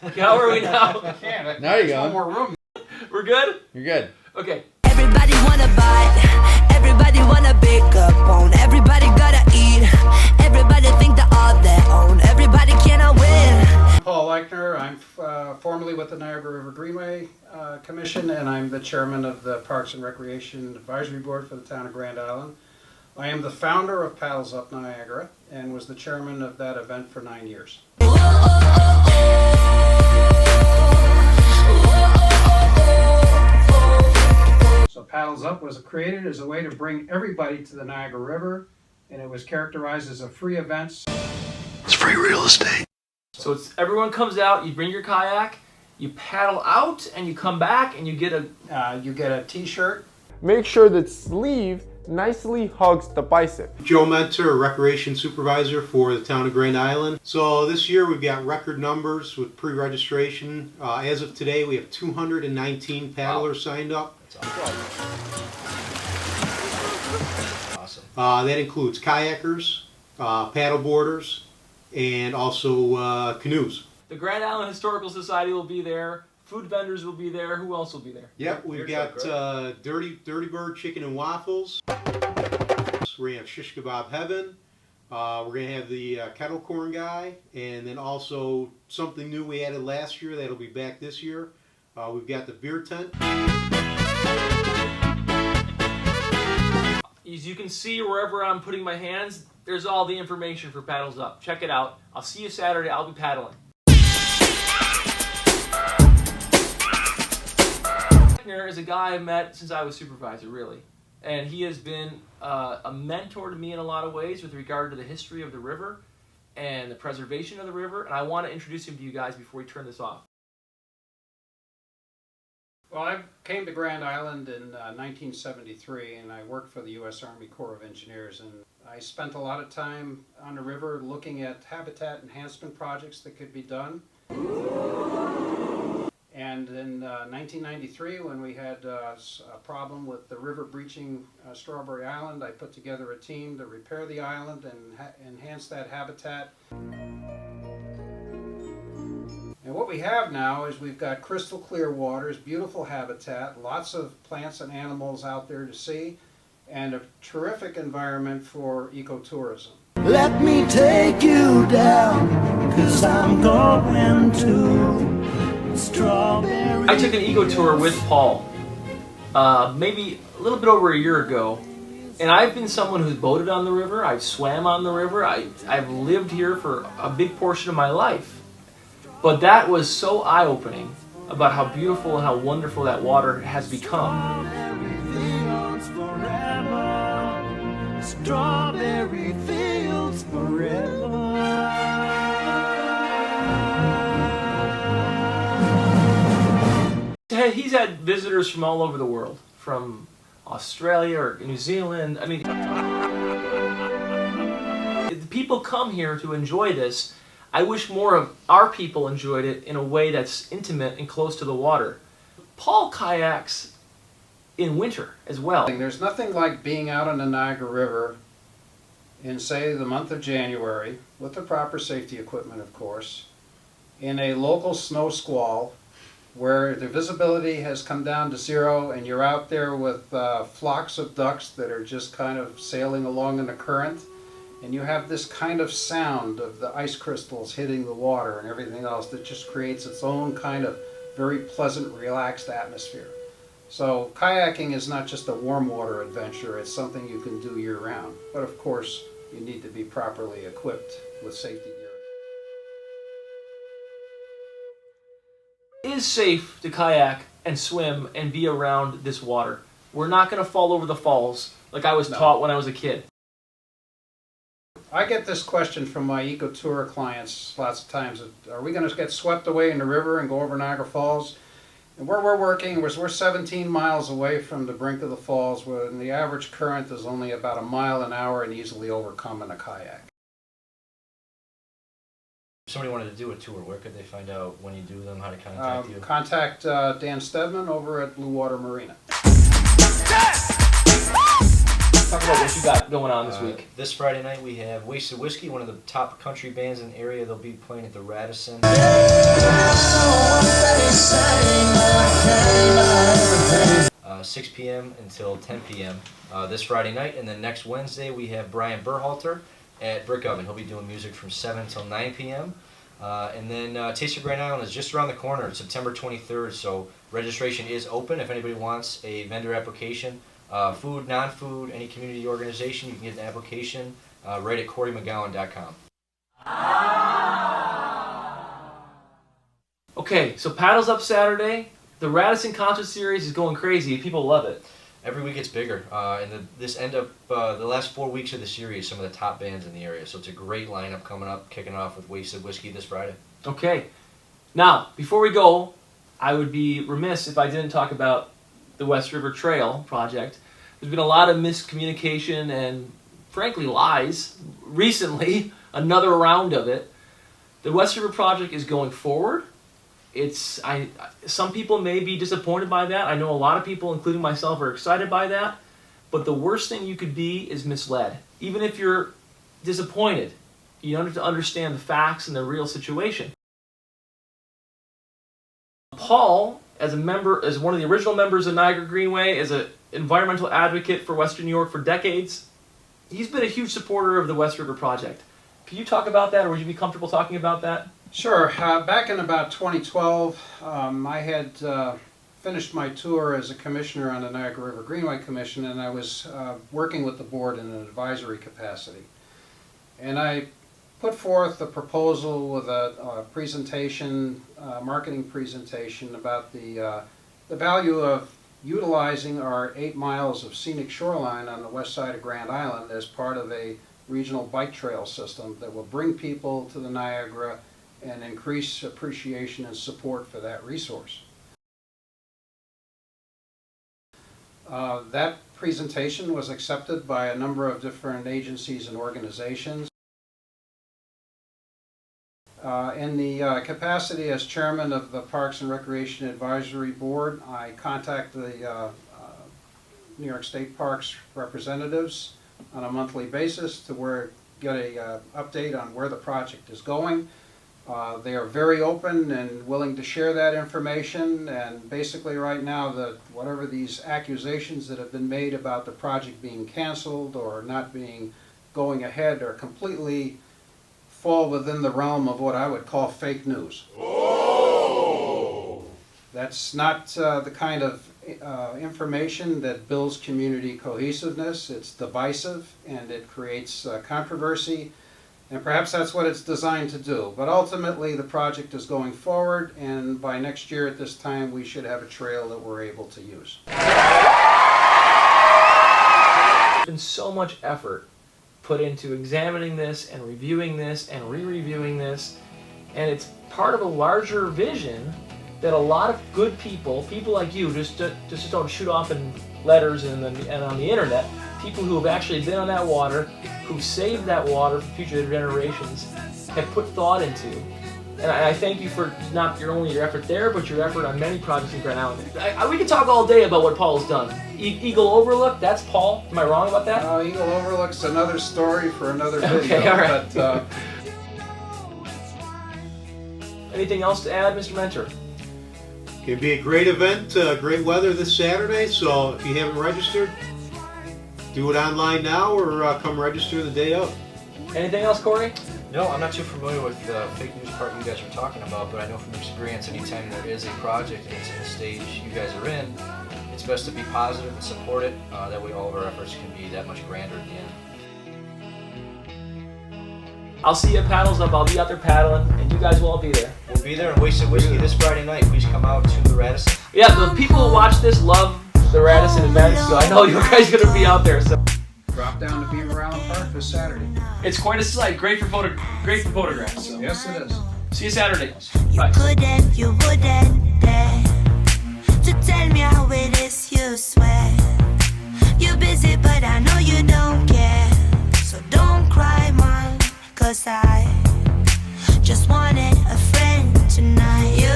Like, how are we now? Now you go. One more room. We're good? You're good. Okay. Everybody wanna buy, everybody wanna pick up on, everybody gotta eat, everybody think they're all their own, everybody cannot win. I'm Paul Leichner. I'm formerly with the Niagara River Greenway Commission, and I'm the chairman of the Parks and Recreation Advisory Board for the town of Grand Island. I am the founder of Paddles Up Niagara and was the chairman of that event for 9 years. So Paddles Up was created as a way to bring everybody to the Niagara River, and it was characterized as a free event. It's free real estate. So it's everyone comes out, you bring your kayak, you paddle out, and you come back, and you get a T-shirt. Make sure that sleeve nicely hugs the bicep. Joe Mentor, Recreation Supervisor for the town of Grand Island. So this year we've got record numbers with pre-registration. As of today we have 219 paddlers signed up. Awesome. That includes kayakers, paddleboarders, and also canoes. The Grand Island Historical Society will be there. Food vendors will be there. Who else will be there? Yep, we've got Dirty Bird Chicken and Waffles. We're going to have Shish Kebab Heaven. We're going to have the kettle corn guy. And then also something new we added last year that'll be back this year. We've got the beer tent. As you can see, wherever I'm putting my hands, there's all the information for Paddles Up. Check it out. I'll see you Saturday. I'll be paddling. Is a guy I've met since I was supervisor, really. And he has been a mentor to me in a lot of ways with regard to the history of the river and the preservation of the river. And I want to introduce him to you guys before we turn this off. Well, I came to Grand Island in 1973, and I worked for the U.S. Army Corps of Engineers, and I spent a lot of time on the river looking at habitat enhancement projects that could be done. And in 1993, when we had a problem with the river breaching Strawberry Island, I put together a team to repair the island and enhance that habitat. And what we have now is we've got crystal clear waters, beautiful habitat, lots of plants and animals out there to see, and a terrific environment for ecotourism. Let me take you down, 'cause I'm going to Strawberry. I took an eco tour with Paul maybe a little bit over a year ago, and I've been someone who's boated on the river. I've swam on the river. I've lived here for a big portion of my life. But that was so eye-opening about how beautiful and how wonderful that water has become. Strawberry fields forever. He's had visitors from all over the world, from Australia or New Zealand. I mean, people come here to enjoy this. I wish more of our people enjoyed it in a way that's intimate and close to the water. Paul kayaks in winter as well. There's nothing like being out on the Niagara River in, say, the month of January, with the proper safety equipment, of course, in a local snow squall where the visibility has come down to zero and you're out there with flocks of ducks that are just kind of sailing along in the current. And you have this kind of sound of the ice crystals hitting the water and everything else that just creates its own kind of very pleasant, relaxed atmosphere. So kayaking is not just a warm water adventure, it's something you can do year-round. But of course, you need to be properly equipped with safety gear. It is safe to kayak and swim and be around this water. We're not going to fall over the falls like I was taught when I was a kid. I get this question from my eco-tour clients lots of times. Are we going to get swept away in the river and go over Niagara Falls? And where we're working, we're 17 miles away from the brink of the falls, where the average current is only about a mile an hour and easily overcome in a kayak. If somebody wanted to do a tour, where could they find out when you do them, how to contact you? Contact Dan Stedman over at Blue Water Marina. Talk about what you got going on this week. This Friday night we have Wasted Whiskey, one of the top country bands in the area. They'll be playing at the Radisson. 6 p.m. until 10 p.m. This Friday night. And then next Wednesday we have Brian Berhalter at Brick Oven. He'll be doing music from 7 until 9 p.m. And then Taste of Grand Island is just around the corner. It's September 23rd, so registration is open. If anybody wants a vendor application, food, non-food, any community organization, you can get an application right at CoreyMcGowan.com. Okay, so Paddles Up Saturday. The Radisson concert series is going crazy. People love it. Every week it's bigger. And this end up the last 4 weeks of the series, some of the top bands in the area. So it's a great lineup coming up, kicking off with Wasted Whiskey this Friday. Okay. Now, before we go, I would be remiss if I didn't talk about the West River Trail project. There's been a lot of miscommunication and, frankly, lies. Recently, another round of it. The West River project is going forward. Some people may be disappointed by that. I know a lot of people, including myself, are excited by that. But the worst thing you could be is misled. Even if you're disappointed, you have to understand the facts and the real situation. Paul, as one of the original members of Niagara Greenway, as an environmental advocate for Western New York for decades, he's been a huge supporter of the West River project. Can you talk about that, or would you be comfortable talking about that? Sure. Back in about 2012, I had finished my tour as a commissioner on the Niagara River Greenway Commission, and I was working with the board in an advisory capacity. And I put forth a proposal with a presentation, marketing presentation about the value of utilizing our 8 miles of scenic shoreline on the west side of Grand Island as part of a regional bike trail system that will bring people to the Niagara and increase appreciation and support for that resource. That presentation was accepted by a number of different agencies and organizations. In the capacity as chairman of the Parks and Recreation Advisory Board, I contacted the New York State Parks representatives on a monthly basis to get a update on where the project is going. They are very open and willing to share that information, and basically right now whatever these accusations that have been made about the project being canceled or not going ahead are completely fall within the realm of what I would call fake news. Oh! That's not the kind of information that builds community cohesiveness. It's divisive and it creates controversy, and perhaps that's what it's designed to do. But ultimately the project is going forward, and by next year at this time we should have a trail that we're able to use. There's been so much effort put into examining this and reviewing this and re-reviewing this, and it's part of a larger vision that a lot of good people like you, just don't shoot off in letters and on the internet, people who have actually been on that water, who saved that water for future generations, have put thought into. And I thank you for not only your effort there, but your effort on many projects in Grand Island. We could talk all day about what Paul has done. Eagle Overlook, that's Paul. Am I wrong about that? Eagle Overlook's another story for another video. Okay, all right. But, anything else to add, Mr. Mentor? It'll be a great event, great weather this Saturday, so if you haven't registered, do it online now or come register the day of. Anything else, Corey? No, I'm not too familiar with the fake news part you guys were talking about, but I know from experience anytime there is a project and it's in the stage you guys are in, it's best to be positive and support it. That way all of our efforts can be that much grander in the end. I'll see you at Paddles Up. I'll be out there paddling, and you guys will all be there. We'll be there in Wasted Whiskey this Friday night. Please come out to the Radisson. Yeah, the people who watch this love the Radisson events, so I know you guys are going to be out there. So drop down to Beaver Island Park this Saturday. It's quite a sight. Great for photographs. So. Yes, it is. See you Saturday. You Bye. couldn't, you wouldn't dare to tell me how it